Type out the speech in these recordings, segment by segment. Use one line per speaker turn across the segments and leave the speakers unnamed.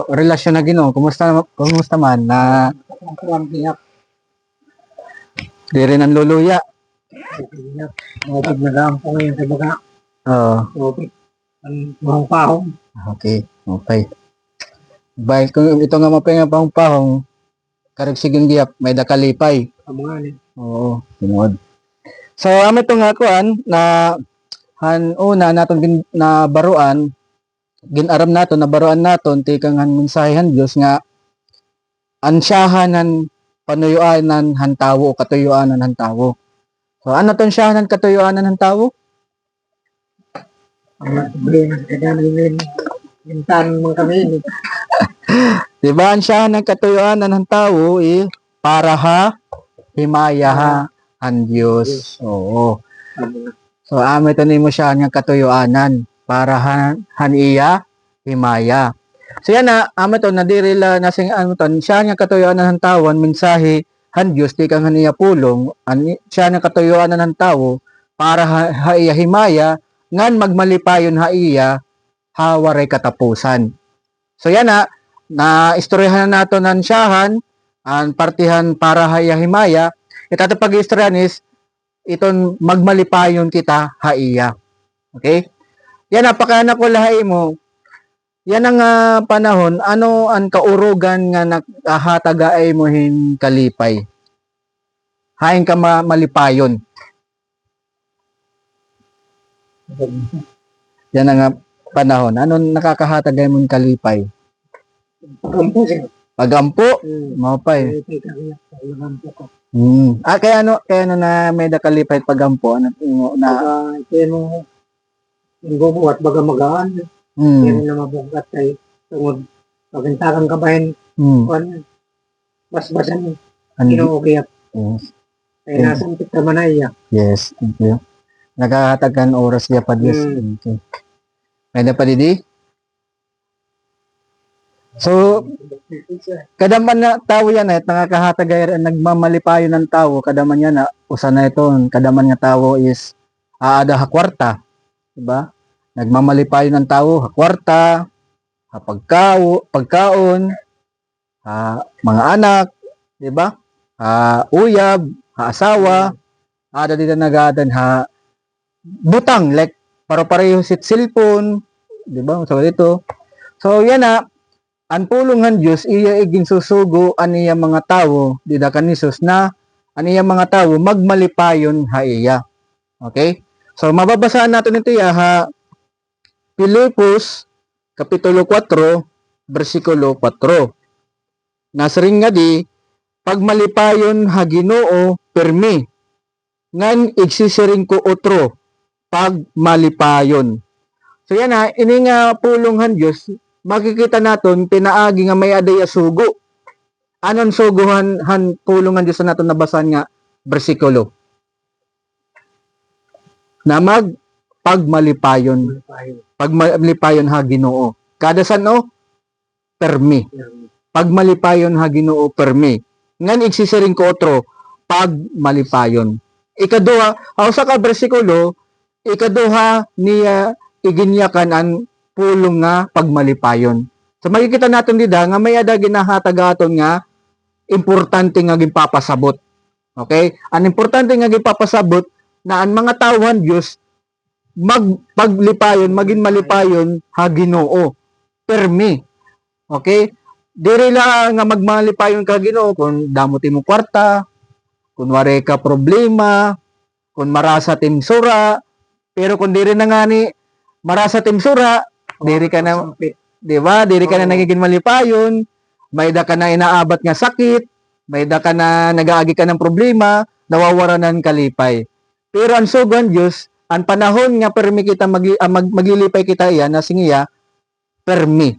relasyon na Ginoo, kumusta man na di rin ang luluya.
Mabig na lang po ngayon sa baga.
Oo.
Mabig. Ang mahong pahong.
Okay. Baik kung ito nga mapenga pahong karag siging giyap may dakalipay.
Ang mga ni.
Oo, tinuod. So amo ito nga kuan na una naton na baruan ginaram naton na baruan naton tikang han mensahehan Dios nga ansyahanan panuyuanan han tawo o katuyuanan han tawo. So ano ton syahanan katuyuanan han tawo?
Ang problema sa kanya namin. Mintan mga kami.
Diba ang syahanan katuyuanan han tawo para himaya ang Diyos. Oo. So amo ito nimo siya nga katuyuanan para han iya himaya. So yan na amo to nadirila nasing ano to siya nga katuyuanan han tawon mensahe han Dios di kang han iya pulong siya nga katuyuanan han tawo para ha iya himaya ngan magmalipayon ha iya hawaray katapusan. So yan na istoryahan na nato nan siyahan ang partihan para ha iya himaya ito pag-istoryahan is iton magmalipayon kita haiya. Okay? Yan napakaana ko lahay mo. Yan ang panahon ano ang kaurugan nga nakahatagaay mo hin kalipay. Hain ka malipayon. Yan ang panahon. Ano nakakahatagay mo hin kalipay?
Pagampo siya.
Pagampo? Mapay.
Pagampo ko.
Kaya ano na may dakalipay pagampo na
Kaya mo yung bubuhat baga magaan. Kaya na mabugat ay tungod pagintakan ka bahin basbasan kinuugiyap. Kaya nasampit ka man ay
Yes, thank you. Nagahatagan oras niya pa Diyos. Okay. May na pa didi? So, kadaman na tao yan nakakahatagay nagmamalipayo ng tao kadaman yan usa na ito kadaman nga tao is aada ha kwarta diba nagmamalipayo ng tao ha kwarta ha pagkaon mga anak diba uyab ha asawa ada dito nagadan ha butang like pareho sit cellphone diba so dito so yan ang pulungan Diyos iya iging susugo aniya mga tawo dida kanisus na aniya mga tawo magmalipayon ha iya. Okay? So mababasaan natin ito ha Pilipos kapitulo 4 bersikulo 4. Nasring nga di pagmalipayon ha Ginoo permi ngan igsisiring ko otro pagmalipayon. So yan ini nga pulungan Diyos makikita naton pinaagi nga may adaya sugo. Anon suguhan han pulungan Dios naton nabasan nga bersikulo. Na pagmalipayon ha Ginoo. Kada sano permi. Pagmalipayon ha Ginoo permi. Ngan igsisiring ko otro pagmalipayon. Ikaduha, sa ka bersikulo, ikaduha niya iginyakan ang pulong nga pagmalipayon. So makikita natin dida nga may ada ginahatagaton nga importante nga gipapasabot. Okay? Ang importante nga gipapasabot na ang mga tawhan Dios magpaglipayon, maging malipayon ha Ginoo. Permi. Okay? Diri lang nga magmalipayon ka Ginoo kung damot mo kwarta, kung wari ka problema, kung marasa tim sura, pero kung diri na nga ni marasa tim sura, diri ka na, di ba? Diri ka na nagiging malipayon, may da ka na inaabat nga sakit, may da ka na nagaagi ka ng problema, nawawaranan kalipay. Pero ang sugon Diyos, ang panahon nga permi kita maglilipay kita iya na singiya permi.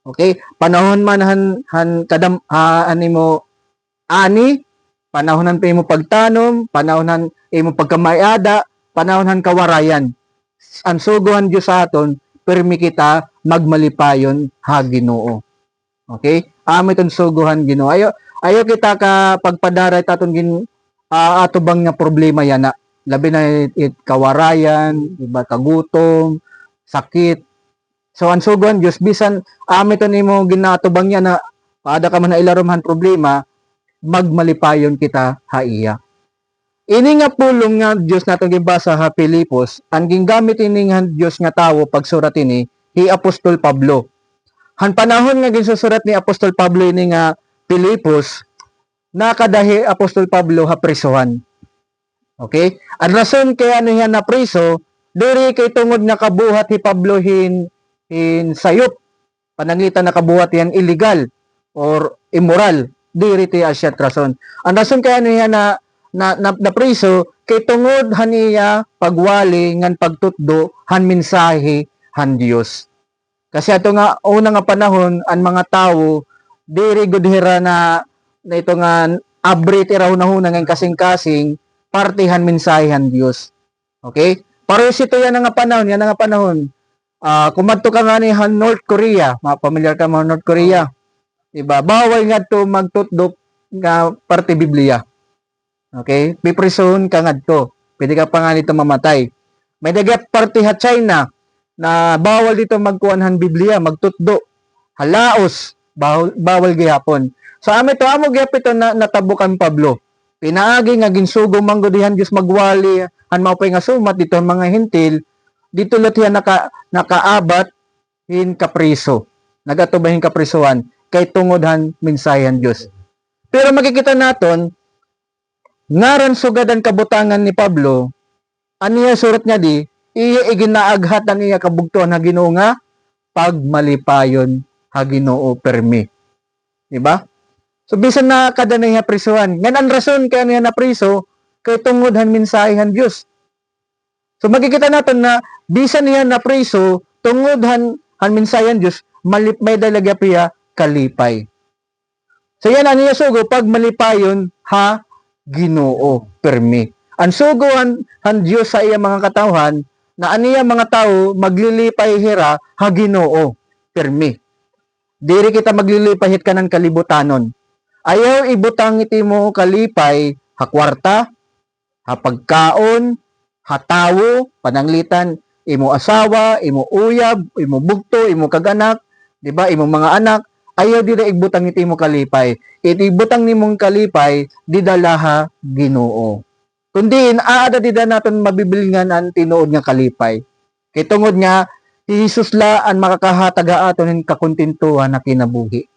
Okay? Panahon man animo ani, panahonan pa imo pagtanom, panahonan imo pagkamayada, panahonan kawarayan. Ang suguhan Diyos sa aton permi kita magmalipayon ha Ginoo. Okay? Amo itong suguhan Ginoo. Ayo kita ka pagpadaray taton ato bang nga problema yan na labi na kawarayan, iba kagutom, sakit. So ang sugon Dios bisan amiton nimo ginatubang niya na paada ka man na ilaruman problema, magmalipayon kita haiya. Ini nga pulong nga Dios natong gibasa ha Pilipos, ang gingamit ini nga Dios nga tawo pagsurat ini hi Apostol Pablo. Han panahon nga ginsusurat ni Apostol Pablo ini nga Pilipos, nakadahi Apostol Pablo ha prisohan. Okay? Ang rason kaya niya na priso, diri kay tungod nga kabuhat hi Pablo hin sayop. Pananglitan na kabuhat yan illegal or immoral. Diri ti asya rason. Ang rason kaya niya na priso kay tungod haniya pagwali ngan pagtutdo han mensahe han Dios. Kasi ato nga una nga panahon ang mga tawo diri gudhira na ito nga abri ti raw na ngan kasing-kasing partihan mensahehan Dios. Okay? Pares ito yan nga panahon. Kumadto ka nga ni North Korea, familiar ka mo North Korea. Diba? Bawal nga to magtutdok nga parte Biblia. Okay? Piprison ka nga to. Pwede ka pa nga nito mamatay. May dagat parte ha China na bawal dito magkuanhan Biblia, magtutdo. Halaos, bawal gihapon. So amo gyapon ito na natabukan Pablo. Pinaagi nga ginsugo manggudihan Dios magwali han maupay nga sumat dito mga hintil dito lot yan nakaabat hin kapriso. Nagatubahin kaprisuan kay tungod han mensahehan Dios. Pero makikita naton ngaran sugadan kabutangan ni Pablo aniya surat niya di iya iginaaghat niya kabugtuan ha Ginoo nga pagmalipayon ha Ginoo permi. Diba? So bisan na kada niya prisuhan. Ngan ang rason kaya niya na priso kay tungod han mensahehan Dios. So makikita natin na bisan niya na priso tungod han mensahehan Dios may dalagya piya kalipay. So yan niya sugo pag malipayon ha Ginoo permi. Ang sugo han Dios sa iya mga katawhan na aniya mga tao maglilipay hira ha Ginoo permi. Diri kita maglilipay hit kanan kalibutanon. Ayaw ibutang iti mo kalipay ha kwarta, ha pagkaon, ha tawo, pananglitan, imo asawa, imo uyab, imo bugto, imo kaganak, di ba? Imo mga anak, ayaw dira igbutang iti mo kalipay. Iti ibutang nimong kalipay di dalaha Ginoo. Kundi aada di da naton mabibilingan ang tinuod nga kalipay. Kay tungod nga si Jesus la ang makakahataga aton kakontentuhan na kinabuhi.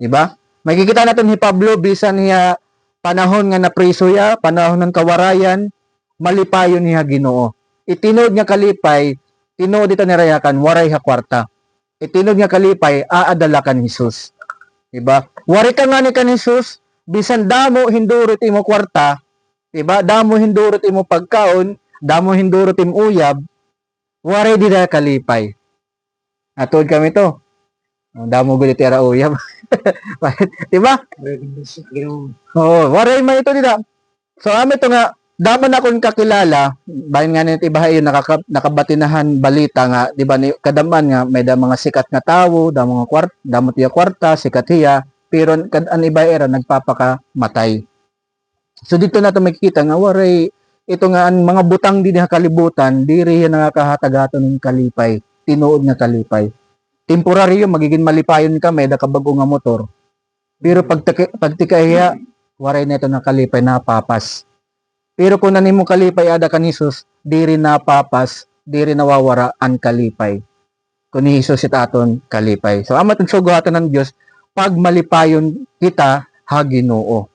Di ba? Makikita natin ni Pablo bisan niya panahon nga napriso ya, panahon ng kawarayan, malipayon niya Ginoo. Itinod niya kalipay, tinuod dito ni rayakan, waray ha kwarta. Itinod niya kalipay, aadala kan Jesus. Diba? Wari ka nga ni kan Jesus, bisan damo hindurot imo kwarta, diba? Damo hindurot imo pagkaon, damo hindurot imo uyab, waray dito kalipay. Atod kami to. Damo gulit tira uyab. Diba? Oo, waray man ito dito. So amo ito nga, daman akong kakilala, bayan nga nito ibahay yung nakabatinahan balita nga, di ba, kadaman nga, may da mga sikat nga tao, da mga damot iya kwarta, sikat hiya, pero an iba era nagpapakamatay. So dito nato makikita nga, waray, ito nga, ang mga butang din na kalibutan, diri yan nakakahatagato ng kalipay, tinuod nga kalipay. Temporaryo, magiging malipayon ka, may da kabago nga motor. Pero pagtikahiya, waray na ito na kalipay na papas. Pero kung nanimo kalipay ada kan Jesus, diri na papas, diri nawawara ang kalipay. Kung ni Jesus it aton kalipay. So amat suguhatan ng Dios pag malipayon kita ha Ginoo.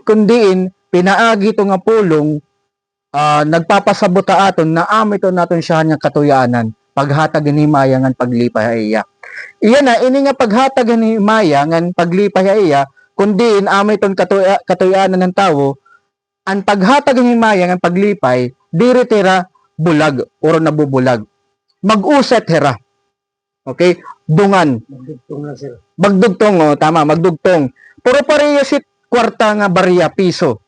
Kundiin pinaagi to nga pulong nagpapasabot aton na ito naton siya nga katuyanan paghatag ni himaya ngan paglipay iya. Iya na ini nga paghatag ni himaya ngan paglipay iya kundiin amiton katuyanan ng tawo ang paghatag ng himaya ng paglipay, diri tira bulag or nabubulag. Mag-uset hera. Okay? Dungan.
Magdugtong na sir.
Magdugtong, tama, magdugtong. Puro pareho si kwarta nga barya piso.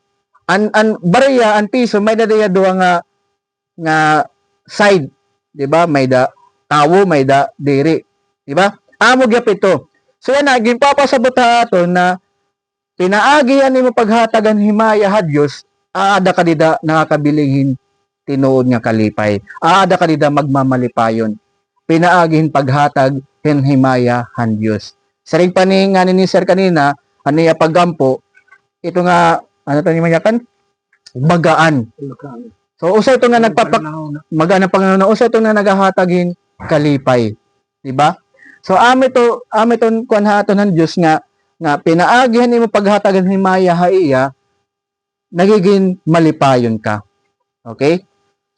An barya, an piso, may dadaya doa nga side. Diba? May da tawo, may da diri. Diba? Amo gyap ito. So yan na, ginpapasabot ato na pinaagi yan mo paghatagan himaya ha Diyos, aada ka dida nakakabilihin tinuod nga kalipay. Aada ka dida magmamalipayon. pinaagihin paghatag hen himaya han Dios. Sa ring pani nga ni Sir kanina, aniya paggampo, ito nga, ano to ni Manyakan? Magaan. So, usa ito nga magaan ang Panginoon, usa ito nga nagahatagin kalipay. Diba? So, ame to kuan haton ng Dios nga pinaagihan imo paghatagan himaya haiya, nagiging malipayon ka. Okay?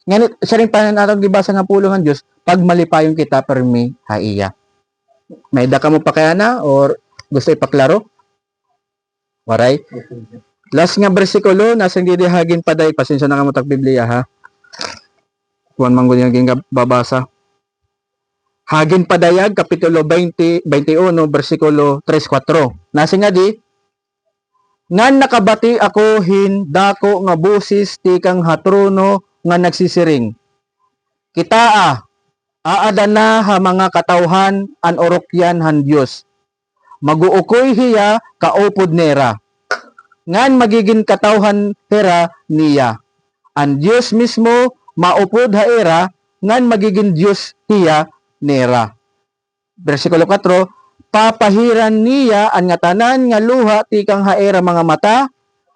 Nganit sa ring panan naton gibasa nga pulong ng Dios, pag malipayon kita permi haiya. May da ka mo pa kaya na or gusto ipaklaro? Waray. Last nga bersikulo nasa gidihagin paday, pasensya na kamo tag Biblia ha. Kuan man gud nga babasa. Hagin padayag kapitulo 20, 21 bersikulo 3-4. Nasa nga di, ngan nakabati ako dako nga busis ti kang hatrono nga nagsisiring. Kitaa, aadana ha mga katawhan an orokyan han Dios. Maguukoy hiya kaupod nera. Ngan magiging katawhan hera niya. An Dios mismo maupod ha era, ngan magiging Dios hiya nera. Versikulo 4, papahiran niya ang nga tanan nga luha ti kang haera mga mata,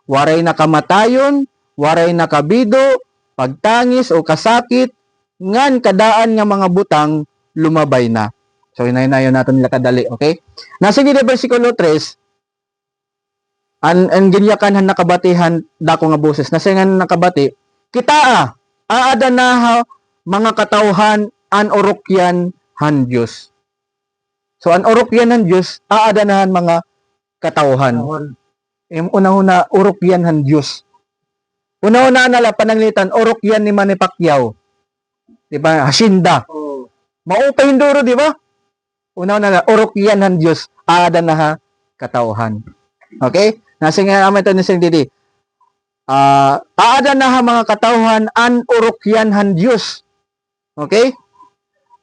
waray nakamatayon, waray nakabido, pagtangis o kasakit, ngan kadaan nga mga butang lumabay na. So, hinay-nayon natin nila kadali, okay? Nasa gina versikulo 3, ang ginyakan han nakabatihan dako nga boses. Nasa nga nakabati, kitaa, aadanaha mga katawhan an orokyan han Diyos. So, an orokyan han Diyos, aadanahan mga katawhan. Una-una, orokyan han Diyos. Una-una nala, pananglitan, orokyan ni Manny Pacquiao. Diba? Hasinda. Maupay hinduro, diba? Una-una nala, orokyan han Diyos, aadanaha katawhan. Okay? Nasa nga naman ito ni Sir Didi. Aadanaha mga katawhan an orokyan han Diyos. Okay?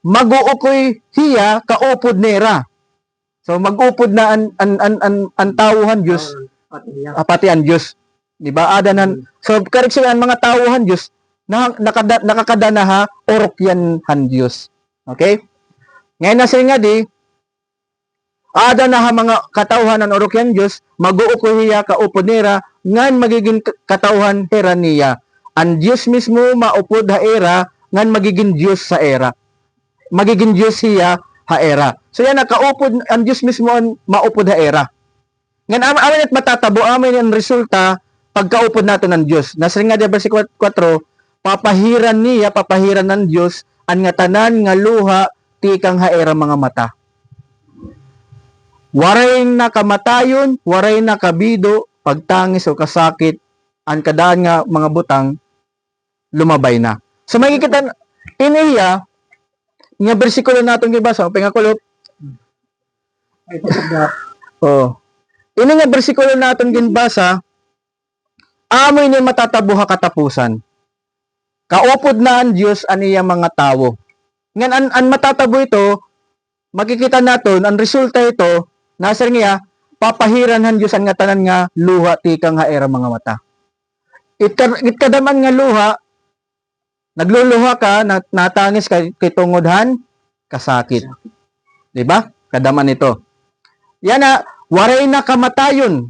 Maguukoy hiya kaupod nera. So magupod na an tawhan Dios, pati an Dios. Di ba? Adanan. So kareksyon mga tawhan Dios nakakadana ha orokyan han Dios. Okay? Ngayon na nga di adana ha mga katawhan an orokyan Dios, maguukoy hiya kaupod nera, ngan magiging katawhan hera niya. An Dios mismo maupod ha era, ngan magiging Dios sa era. Magiging Diyos siya haera. So yan, nakaupod, ang Diyos mismo ang maupod haera. Ngayon, amin at matatabo, amin ang resulta, pagkaupod natin ng Diyos. Nasa nga di versikulo 4, papahiran ng Diyos, ang nga tanan nga luha, tikang haera mga mata. Waray na kamatayon, waray na kabido, pagtangis o kasakit, ang kadaan nga mga butang, lumabay na. So makikita, iniya, nga bersikulo natin gibasa, pingakulot. Ini nga bersikulo natin ginbasa, amoy ni matatabuha katapusan. Kaupod na ang Diyos aniya mga tawo. Ngan an matatabo ito, makikita naton ang resulta ito, nasa niya, papahiran han Diyos ang nga tanan nga luha tikang haera mga mata. Itkadaman nga luha, nagluluha ka, natangis ka, kitungudhan, kasakit. Diba? Kadaman ito. Yan na, waray na kamatayon.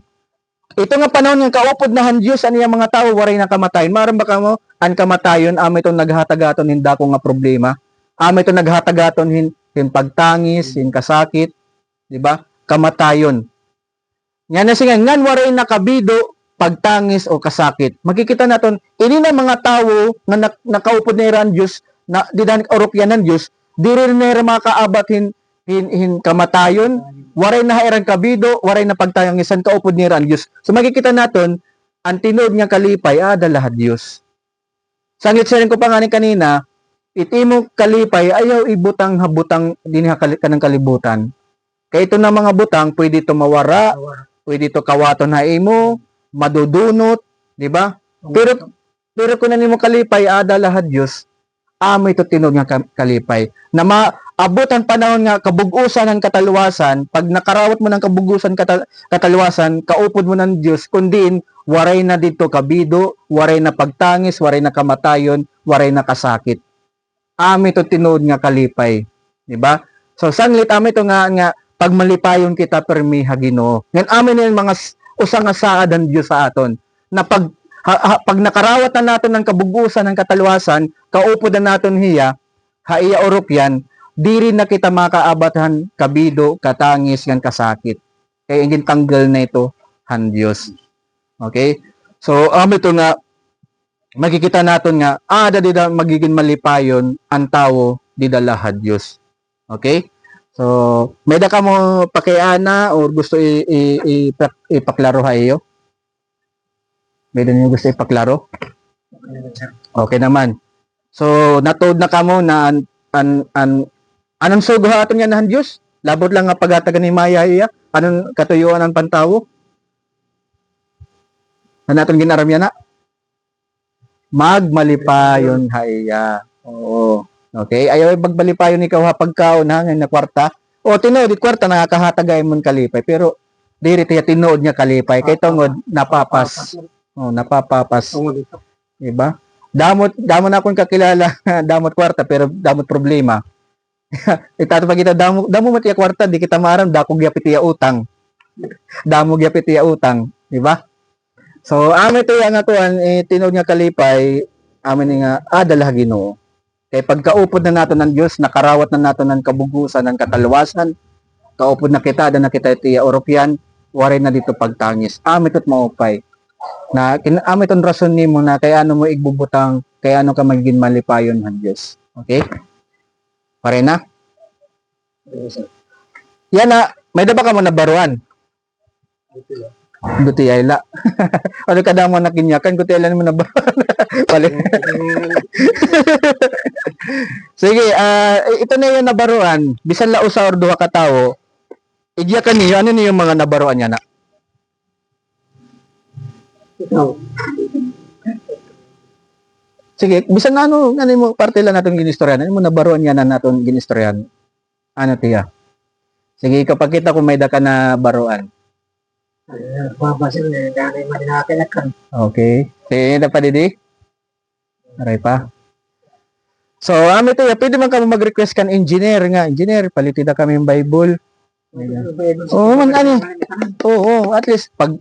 Ito nga panahon ng kaupod na han Diyos, ano yung mga tao, waray na kamatayon. Maram ba ka mo, ang kamatayon, amo itong naghatagaton, hinda ko nga problema. Amo itong naghatagaton, hin pagtangis, hin kasakit. Diba? Kamatayon. Yan na siya, ngan waray na kabido, pagtangis o kasakit. Makikita natin, ini na mga tao na nakaupod na iran Diyos, na di na orokyan ng Diyos, di rin na makaabat hin kamatayon, waray na hairang kabido, waray na pagtangisan kaupod ni iran Diyos. So makikita natin, ang tinood niya kalipay, dalahat Diyos. Sangit sa rin ko pa nga kanina, itimo kalipay, ayaw ibutang habutang din ka ng kalibutan. Kaya ito na mga butang, pwede ito mawara, pwede ito kawaton na imo, madudunot, di ba? Pero kung nimo kalipay lahat Dios, amo ito tinud nga kalipay. Na maabot ang panahon nga kabugusan ng kataluwasan, pag nakarawat mo ng kabugusan kataluwasan, kaupod mo ng Dios, kundi waray na dito kabido, waray na pagtangis, waray na kamatayon, waray na kasakit. Amo ito tinud nga kalipay. Di ba? So sanglit amin ito nga pag malipayon kita permiha Ginoo. Ngan amin yung mga usang nga saadan Dios sa aton na pag nakarawat na natin ng kabugusan ng kataluasan, kaupod na natin hiya, haiya orok yan, diri na kita makaabatan kabido, katangis, ngan kasakit. Kaya ingin tanggal na ito, han Dios. Okay? So, ito nga, makikita natin nga, dida magiging malipayon ang tao, didalahad Dios. Okay? So, may da ka mo pakiana or gusto ipaklaro hayo? May da niyo gusto ipaklaro? Okay naman. So, natod na kamo na anong sugo aton nga nahan Dios? Labot lang nga pagatagan ni Maya iya. Anong katuyuan ang pantawo? Ano natin ginaram yan na? Magmalipayon haya. Oo. Okay? Ayaw magbalipayon ikaw ha pagkaon ha ngayon na kwarta. O tinuod kwarta nakakahatagay mon kalipay pero diri tiya tinuod niya kalipay kay tungod napapas. Oh, napapapas. Diba? Damot na akong kakilala, damot kwarta pero damot problema. Itato pa kita damo mo tiya kwarta di kita maram dako gyapit tiya utang. Damo gyapit tiya utang, di ba? So ame to yang atuan tinuod nga kalipay amin nga adalah Ginoo. Kay pagkaupod na nato ng Dios, nakarawat na nato ng kabugusan ng katalwasan, kaupod na kita na kita tiya orokyan, wari na dito pagtangis. Ame tot maupay. Na kinamit ang rason nimo na kaya ano mo igbubutang kaya ano ka magiging malipayon han Dios. Okay? Pare na? Yan na, may daba ka mo nabaruan. Guti ayla. Ano ka daw mo nakinyakan, guti ayla mo nabaruan. Balik. Sige, ito na yung nabaruan. Bisan la usa or duha ka tawo. Igya ka niyo, ano niyo yung mga nabaruan niya na? Sige, bisan na ano mo parte lang natin ginistoryan. Ano mo nabaruan niya na natin ginistoryan? Ano tiya? Sige, kapag kita kung may da ka na baruan. Okay. Sige, na pa didi? Aray pa. So, tiya, pwede man ka mag-request kan engineer nga. Engineer, palitin na kami yung Bible. Oo, man ano. Oo, at least pag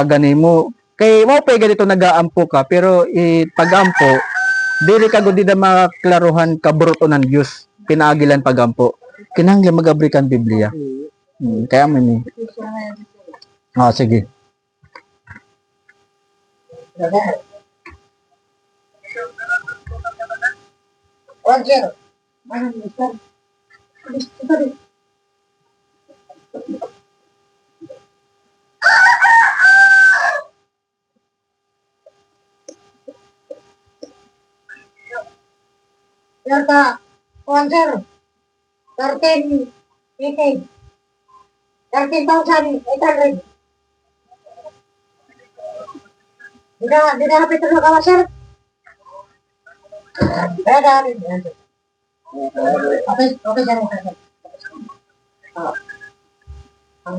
gani mo kay mo pa ganito nagaampo ka pero pag-ampo dili ka gud na maklaruhan kabruto ng Dios pinaagilan pag-ampo kinahanglan mag-abrikan Biblia. Kaya man sige. Roger.
Yarta, Roger. 13, 18. 13,800. Di na kapit na ka, sir. Okay,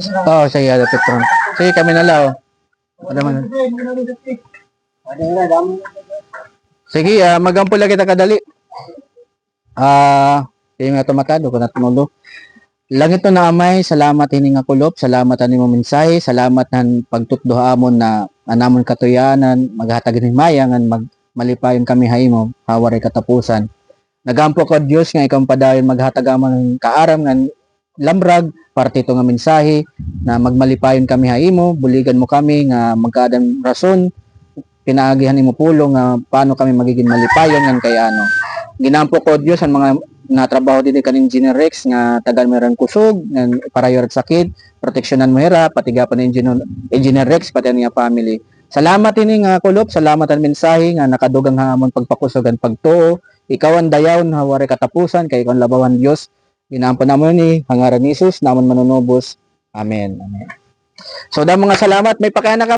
sir.
Sige, Petron. Sige, kami na lao. Ano man. Sige, magampo lang kita kadali. Kaya nga tumatado ko na tumulo. Langit to na amay, salamat hining nga kulop, salamat ani mo mensahe, salamat han pagtutduha amon na anamon katuyanan, maghatag ni mayangan malipayon kami haymo, hawaray katapusan. Nagampo ko Dios nga ikaw padayon maghatag amon kaaram nga lamrag parte ito nga mensahe na magmalipayon kami haymo, buligan mo kami nga magkadang rason pinaagihan nimo pulong nga paano kami magiging malipayon ngan kay ano. Ginampo ko Dios ang mga natrabaho din kaning Engineer Rex nga tagal meron kusog nga parayor at sakit proteksyonan mo hera patigapan ni Engineer Rex pati ang nga family. Salamat ini nga kulop, salamat ang mensahe nga nakadugang hamon pagpakusogan pagtuo. Ikaw ang dayaw na wari katapusan kay ikaw ang labawan Dios. Ginampo namon ni hangaran ni Jesus namon manunubos. Amen. Amen. So da mga salamat may pakaya na ka